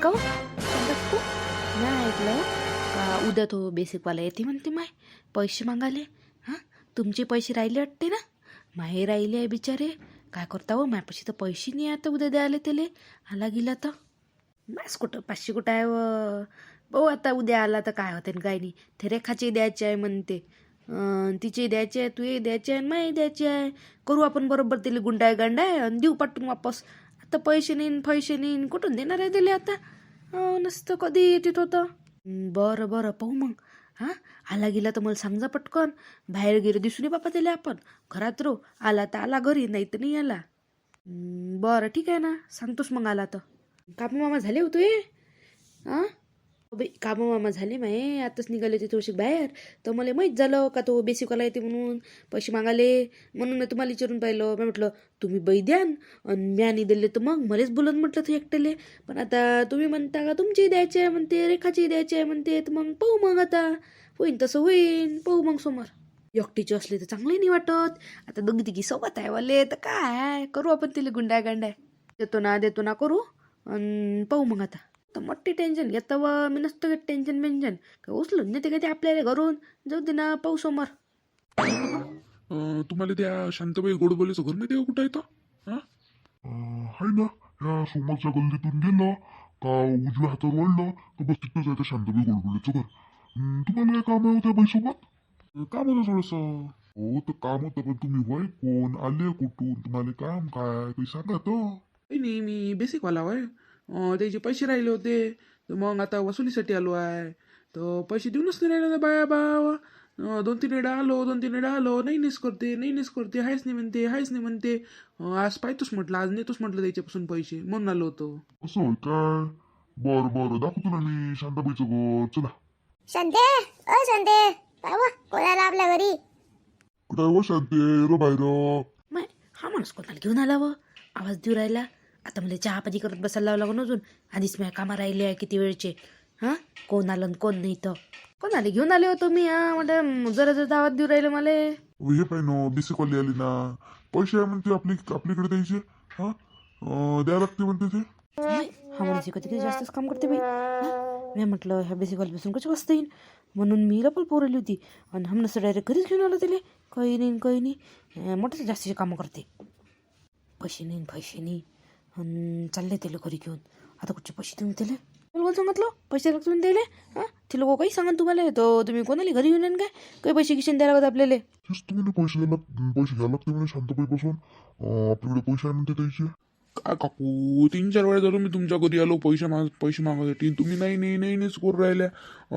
का हो? शांता तू नाही ऐकलं का उद्या तो बेसिकवाला येते म्हणते माय पैसे मागाले. हां तुमचे पैसे राहिले वाटते ना. माहे राहिले आहे बिचारे. काय करता हो मायापाशी तर पैसे नाही आता उद्या द्यायला त्याले. आला गेला तर बस कुठं 500 कुठं आहे व भाऊ. आता उद्या आला तर काय होते काय नाही. ते रेखाचे द्यायचे आहे म्हणते. तिचे द्यायचे आहे तुझे द्यायचे आहे माही द्यायचे आहे. करू आपण बरोबर त्याला गुंडाय गांडाय आणि देऊ पाठवून वापस. आता पैसे नेईन कुठून देणार आहे त्याला आता. नसतं कधी येत होतं. बरं बरं पाहू मग. हां आला गेला तर मला सांग जा पटकन. बाहेर गेले दिसून ये बापा त्याला. आपण घरात राहू. आला तर आला घरी नाही तर नाही आला. बरं ठीक आहे ना सांगतोस मग आला तर. कामं मामा झाले होते. हां बाई कामं मामा झाले माये. आताच निघाले ते थोडीशी बाहेर. तर मला माहीत झालं का तो बेसिकवाला येते म्हणून पैसे मागाले. म्हणून मी तुम्हाला विचारून पाहिलं. मी म्हटलं तुम्ही बाई द्यान आणि म्या नाही दिले तर मग मलाच बोलत म्हटलं ते एकट्याले. पण आता तुम्ही म्हणता का तुमची द्यायचे आहे म्हणते रेखाची द्यायची आहे म्हणते. तर मग पाहू मग आता होईन तसं होईन. पाहू मग समोर. एकटीचे असले तर चांगले नाही वाटत. आता दोघी तिघी सोबत आहे वाले तर काय करू आपण तिला गुंडाय गांडाय. देतो ना करू आणि पाहू मग आता. तर मोठी टेन्शन घेतं व मी नसतं घेत टेन्शन बेन्शन का उचलून नेते का ते आपल्याला घरून. जाऊ दे ना पाहू समोर. तुम्हाला त्या शांताबाई गोडबोलेचं घर माहिती आहे का कुठं येतं? हां आहे ना. या समोरच्या गल्लीतून गेलं का उजव्या हातावर वळलं का बस तिथंच आहे त्या शांताबाई गोडबोलेचं घर. तुम्हाला काय काम आहे होत्या बाईसोबत? काम होतं थोडंसं. हो तर काम होतं पण तुम्ही वय कोण आले कुठून तुम्हाला काम काय काही सांगा तर. काही नाही मी बेसिकवाला होय. त्याचे पैसे राहिले होते तर मग आता वसुलीसाठी आलो आहे. तर पैसे देऊनच नाही राहिले बाया बा. 2-3 वेळा आलो नाही करते हायच नाही म्हणते. आज पाहतोच म्हटलं आज नेतोच म्हटलं त्याच्यापासून पैसे म्हणून आलो होतो. असं होय काय. बरं दाखवतो ना मी शांताबाईचं घर. चला. शांते ओ शांते बाबा कोणाला आपल्या घरी. कुठं आहे व शांती रो बाहेर. माय हा माणूस कोणाला घेऊन आला व आवाज देऊ राहिला. आता मला चहापाती करत बसायला लावला लागून अजून. आधीच मी कामा राहिले आहे किती वेळचे. हां कोण आलं कोण नाही तर कोणाला घेऊन आले होतो मी. म्हणजे जरा आवाज देऊ राहिले मला. हे पाय ना बेसिकवाली आली ना. पैसे आहे म्हणते आपल्याकडे द्यायचे. हा द्यावं लागते म्हणते ते. हा माणूस कधी जास्तच काम करते बाई. मी म्हटलं ह्या बेसिकवाली बसून कशी बसता येईल म्हणून मी लपल पोरली होती. आणि हमनंसं डायरेक्ट घरीच घेऊन आलं त्याला. काही नाही मोठंच जास्तीचे कामं करते. पैसे नाही आणि चालले त्याला घरी घेऊन. आता कुठचे पैसे देऊन त्याला बोल सांगितलं पैसे लागतो द्यायला. हां ते लोक काही सांगा तुम्हाला. तो तुम्ही कोणाला घरी येऊन काय काही पैसे गिशन द्यायला लागत आपल्याला. तेच तुम्हाला पैसे घ्यायला लागते म्हणे शांताबाईपासून. आपल्याकडे पैसे आहे म्हणते द्यायचे. काय काकू 3-4 वेळा जर मी तुमच्या घरी आलो पैसे मागायसाठी तुम्ही नाहीच करू राहिल्या.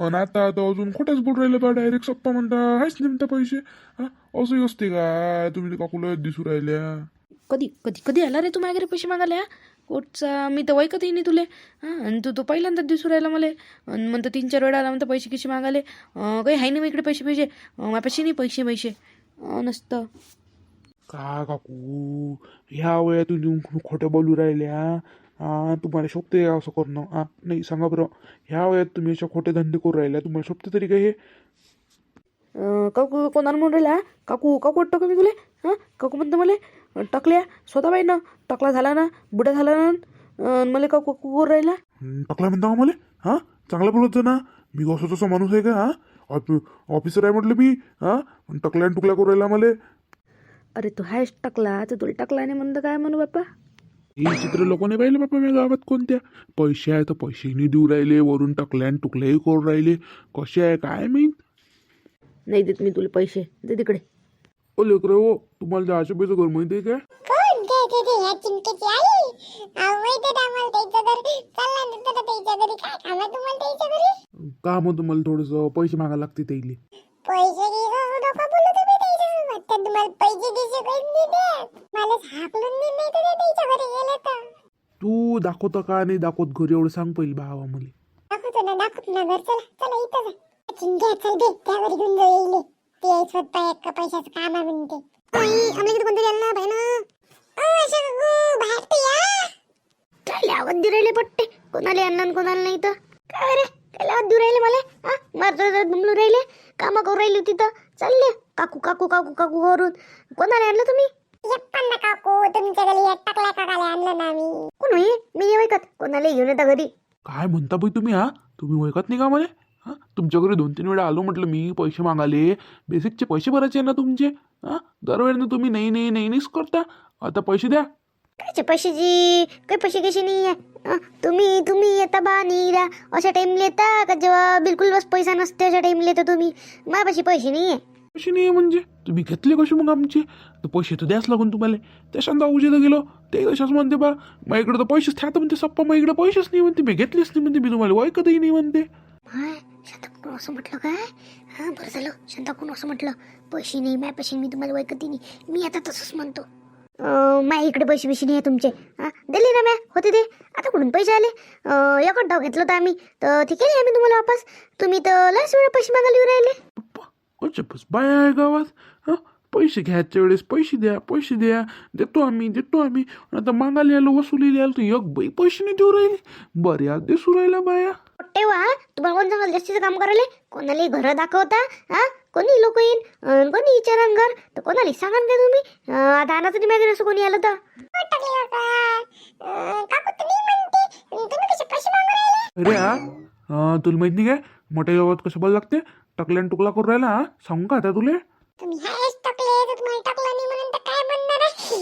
आणि आता अजून खोट्याच बोल राहिल्या बा. डायरेक्ट सप्पा म्हणता हायच नेमता पैसे. हां असंही असते काय तुम्ही काकूला दिसू राहिल्या. कधी आला रे तू माझ्या घरी पैसे मागायला. कोटचा मी तर वैकतही नाही तुले. हां आणि तू पहिल्यांदा दिसू राहिला मला. आणि म्हणतो 3-4 वेळा आला म्हणतो पैसे किशी मागाले. काही आहे नाही मग इकडे पैसे माझ्यापाशी नाही पैसे नसतं. का काकू ह्या वेळा तुम्ही खोटं बोलू राहिल्या. तुम्हाला शोभते असं करणं. नाही सांगा बरं ह्या वयात तुम्ही अशा खोटे धंदे करू राहिल्या तुम्हाला शोभते तरी काय हे. काकू कोणाला म्हणून राहिला. काकू वाटतो का मी तुले. हां काकू म्हणतो मला टकल्या स्वतः बाई ना टकला झाला ना बुडा झाला ना मला काकू बोल राहिला. टाकला म्हणता का मला. हां चांगला बोलत जा ना. मी असं तसा माणूस आहे का. हां ऑफिसर आहे म्हटलं मी. हां टकल्या आणि टुकल्या करू राहिला मला. अरे तू हायच टाकला तर तुला टाकला नाही म्हणतं काय म्हणू बाप्पा. हे चित्र लोक नाही पाहिले बाप्पा मी गावात कोणत्या. पैसे आहे तर पैसेही देऊ राहिले वरून टकल्या आणि टुकल्याही करू राहिले. कसे आहे काय माहीत. नाही देत मी तुला पैसे दे तिकडे. ओ लेकरं हो तुम्हाला जायचं पैसे घर माहिती आहे काय. कोण ते ह्या चिंकेची आई माहिती आम्हाला त्याच्या घरी चालला नंतर त्याच्या घरी काय काम आहे तुम्हाला त्याच्या घरी. काम होतं मला थोडंसं पैसे मागायला लागते त्याइले. पैसे घ्यायचं नका बोलू तुम्ही त्याच्यासोबत. तर तुम्हाला पैसे घ्यायचे काही नाही देत. मला हाकलून देत नाही तर त्याच्या घरी गेले तर. तू दाखवतं का नाही दाखवत घरी एवढं सांग पहिले भावा मला. दाखवतो ना घर. चला इथं जा. चिंक्या चल दे त्या घरी घेऊन जाईल. ते स्वतः एक पैशाचं काम आहे म्हणते. आम्हाला किती कोणतरी आलं ना बाई ना. बाहेर ते या. काय लावत देऊ राहिले पट्टे. कोणाला आणलं कोणाला नाही तर काय रे काय लावत देऊ राहिले मला. मारतो दुमलू राहिले कामं करू राहिली होती तर चालले काकू करून. कोणाला आणलं तुम्ही. यप्पा काकू तुमच्या घरी टाकला काकाला आणलं ना मी. कोण मी ऐकत कोणाला घेऊन येता घरी. काय म्हणता बाई तुम्ही? हा, तुम्ही ओळखत नाही का मला? हा, तुमच्या घरी 2-3 वेळा आलो म्हटलं मी पैसे मागाले. बेसिकचे पैसे भरायचे आहे ना तुमचे. हा, दरवेळेनं तुम्ही नाही नाही नाही नाहीच करता. आता पैसे द्या. कायचे पैशाची काही पैसे कसे नाही आहे. तुम्ही येता बा नीरा अशा टाइमला येता का जेव्हा बिलकुल बस पैसा नसते अशा टाइमला येता तुम्ही. माझ्यापाशी पैसे नाही आहे. पैसे नाही म्हणजे तुम्ही घेतले कसे मग आमचे? तर पैसे तर द्याच लागून तुम्हाला. त्या शांता उजेला गेलो ते तशाच म्हणते बा माझ्याकडे तर पैसेच ठेवता म्हणते सप्पा, माझ्याकडे पैसेच नाही म्हणते, मी घेतलेच नाही म्हणते, मी तुम्हाला ऐकतही नाही म्हणते. हाय शांताकडून असं म्हटलं काय? हां बरं झालं शांताकडून असं म्हटलं. पैसे नाही माझ्यापाशी, मी तुम्हाला ऐकतही नाही. मी आता तसंच म्हणतो. माझ्या इकडे पैसे नाही आहे तुमचे. हां दिले ना मॅ होते ते. आता कुठून पैसे आले? एकच डाव घेतलं होतं आम्ही तर ते केले आम्ही तुम्हाला वापस. तुम्ही तर लस वेळा पैसे मागायला येऊ राहिले. पप्पा अच्छा बस बाया आहे गावात. हा, पैसे घ्यायच्या वेळेस पैसे द्या देतो आम्ही. आता मागायला आलो वसुलीला आलो तर एक बाई पैसे नाही देऊ राहिले. बऱ्याच दिसू राहिला बाया. तेव्हा तुम्हाला कोण सांगाल जास्तीचं काम करायला? कोणालाही घरं दाखवता. हां कोणी लोक येईन कोणी विचारान घर तर कोणाला सांगा का तुम्ही? आता आणाचं नाही मागे असं कोणी आलं तर. अरे हा, तुला माहित नाही काय मोठ्या गावात कसं बोल लागते? टकल्यान टुकला करून राहिला. हा, सांगू का आता तुले? तुम्ही हायच टाकले तर तुम्हाला टाकलं नाही म्हणून तर काय म्हणणार आहे?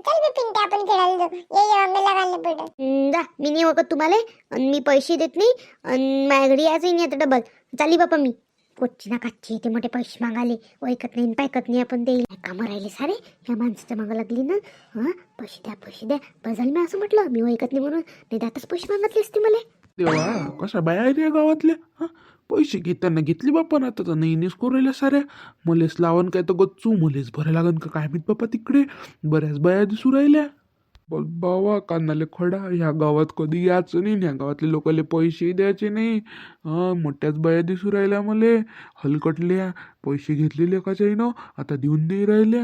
चल बिपिन ते आपण खेळायला जाऊ. ये अंगाला घालणं पडत. जा मी नाही ओळखत तुम्हाला आणि मी पैसे देत नाही आणि माझ्या घरी यायचंही नाही आता डबल. चाली बापा मी. कोच्ची ना काच्ची ते मोठे पैसे मागाले ऐकत नाही पायकत नाही. आपण ते कामं राहिले सारे या माणसाच्या मागं लागली ना. हां पैसे द्या बस झालं. मी असं म्हटलं मी ऐकत नाही म्हणून, नाही तर आताच पैसे मागितले असते मला. तेव्हा कशा बाया आहेत या गावातल्या? हा, पैसे घेताना घेतली बाप्पा ना आता तर नाही करून राहिल्या साऱ्या. मलेच लावण काय तर गच्चू मलेच भरायला लागन का काय माहित बाप्पा. तिकडे बऱ्याच बाया दिसू राहिल्या. बोल बावा कानाले खडा, ह्या गावात कधी यायचं नाही, ह्या गावातले लोकांना पैसे द्यायचे नाही. हा, मोठ्याच बाया दिसू राहिल्या मले हलकटल्या. पैसे घेतलेले का ना आता देऊन नाही राहिल्या.